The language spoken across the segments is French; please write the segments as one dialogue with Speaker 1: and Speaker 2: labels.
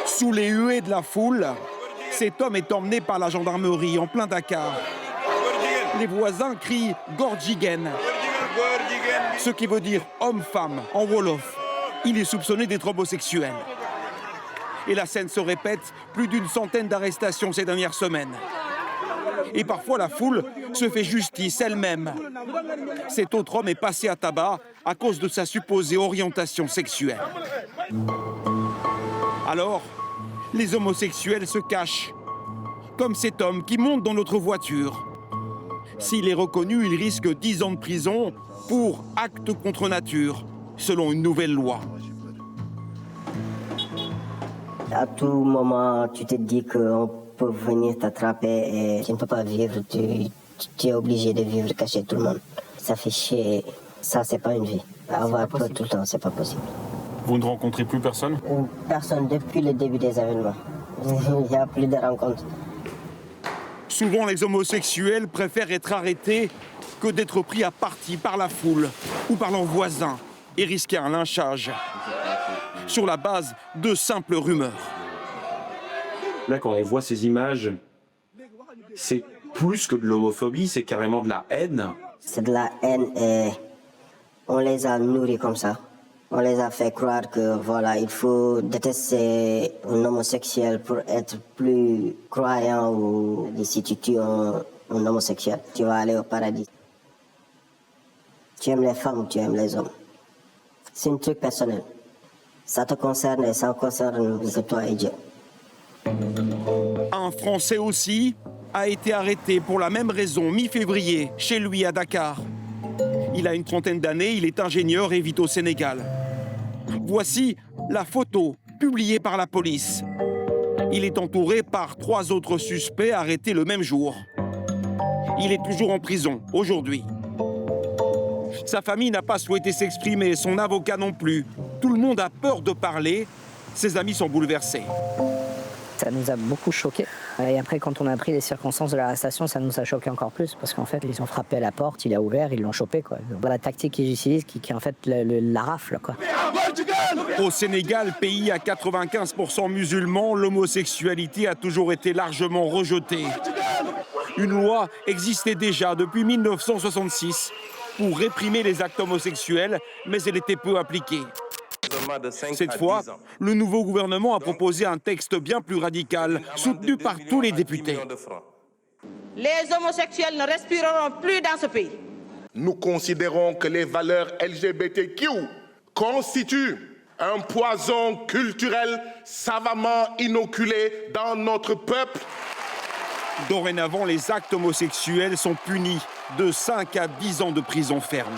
Speaker 1: Sous les huées de la foule, cet homme est emmené par la gendarmerie en plein Dakar. Les voisins crient « Gorjigen », ce qui veut dire « homme-femme » en wolof. Il est soupçonné d'être homosexuel. Et la scène se répète, plus d'une centaine d'arrestations ces dernières semaines. Et parfois la foule se fait justice elle-même. Cet autre homme est passé à tabac à cause de sa supposée orientation sexuelle. Alors, les homosexuels se cachent, comme cet homme qui monte dans notre voiture. S'il est reconnu, il risque 10 ans de prison pour acte contre nature, selon une nouvelle loi.
Speaker 2: À tout moment, tu te dis qu'on peut venir t'attraper et tu ne peux pas vivre. Tu es obligé de vivre caché tout le monde. Ça fait chier. Ça, c'est pas une vie. Avoir peur tout le temps, c'est pas possible.
Speaker 3: Vous ne rencontrez plus personne?
Speaker 2: Personne depuis le début des événements. Il n'y a plus de rencontres.
Speaker 1: Souvent, les homosexuels préfèrent être arrêtés que d'être pris à partie par la foule ou par leurs voisins et risquer un lynchage sur la base de simples rumeurs.
Speaker 3: Là, quand on voit ces images, c'est plus que de l'homophobie, c'est carrément de la haine.
Speaker 2: C'est de la haine et on les a nourris comme ça. On les a fait croire que voilà, il faut détester un homosexuel pour être plus croyant ou si tu tues un homosexuel, tu vas aller au paradis. Tu aimes les femmes ou tu aimes les hommes. C'est un truc personnel. Ça te concerne et ça concerne toi et Dieu.
Speaker 1: Un Français aussi a été arrêté pour la même raison mi-février chez lui à Dakar. Il a une trentaine d'années, il est ingénieur et vit au Sénégal. Voici la photo publiée par la police. Il est entouré par 3 autres suspects arrêtés le même jour. Il est toujours en prison aujourd'hui. Sa famille n'a pas souhaité s'exprimer, son avocat non plus. Tout le monde a peur de parler. Ses amis sont bouleversés.
Speaker 4: Ça nous a beaucoup choqués. Et après, quand on a appris les circonstances de l'arrestation, ça nous a choqué encore plus. Parce qu'en fait, ils ont frappé à la porte, il a ouvert, ils l'ont chopé, quoi. La tactique qu'ils utilisent, qui est en fait la rafle, quoi.
Speaker 1: Au Sénégal, pays à 95% musulmans, l'homosexualité a toujours été largement rejetée. Une loi existait déjà depuis 1966 pour réprimer les actes homosexuels, mais elle était peu appliquée. Cette fois, le nouveau gouvernement a proposé un texte bien plus radical, soutenu par tous les députés.
Speaker 5: Les homosexuels ne respireront plus dans ce pays.
Speaker 6: Nous considérons que les valeurs LGBTQ constituent un poison culturel savamment inoculé dans notre peuple.
Speaker 1: Dorénavant, les actes homosexuels sont punis de 5 à 10 ans de prison ferme.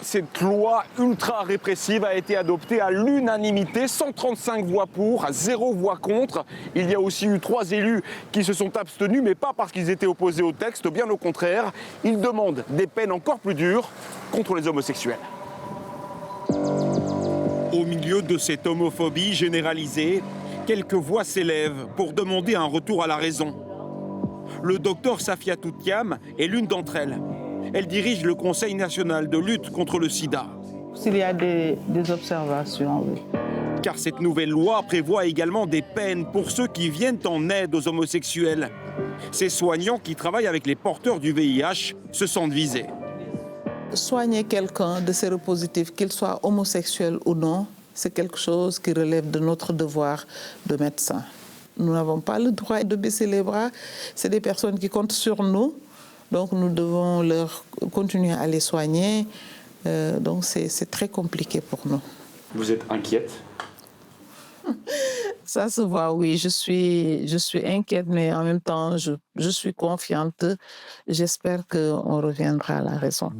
Speaker 1: Cette loi ultra répressive a été adoptée à l'unanimité, 135 voix pour, 0 voix contre. Il y a aussi eu 3 élus qui se sont abstenus, mais pas parce qu'ils étaient opposés au texte, bien au contraire. Ils demandent des peines encore plus dures contre les homosexuels. Au milieu de cette homophobie généralisée, quelques voix s'élèvent pour demander un retour à la raison. Le docteur Safiatou Thiam est l'une d'entre elles. Elle dirige le Conseil national de lutte contre le sida.
Speaker 7: S'il y a des observations, oui.
Speaker 1: Car cette nouvelle loi prévoit également des peines pour ceux qui viennent en aide aux homosexuels. Ces soignants qui travaillent avec les porteurs du VIH se sentent visés.
Speaker 7: Soigner quelqu'un de séropositif, qu'il soit homosexuel ou non, c'est quelque chose qui relève de notre devoir de médecin. Nous n'avons pas le droit de baisser les bras. C'est des personnes qui comptent sur nous. Donc nous devons leur continuer à les soigner. Donc c'est très compliqué pour nous.
Speaker 3: Vous êtes inquiète?
Speaker 7: Ça se voit, oui. Je suis inquiète, mais en même temps, je suis confiante. J'espère qu'on reviendra à la raison.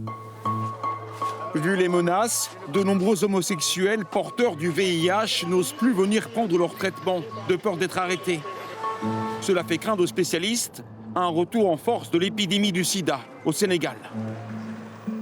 Speaker 1: Vu les menaces, de nombreux homosexuels porteurs du VIH n'osent plus venir prendre leur traitement, de peur d'être arrêtés. Cela fait craindre aux spécialistes un retour en force de l'épidémie du sida au Sénégal.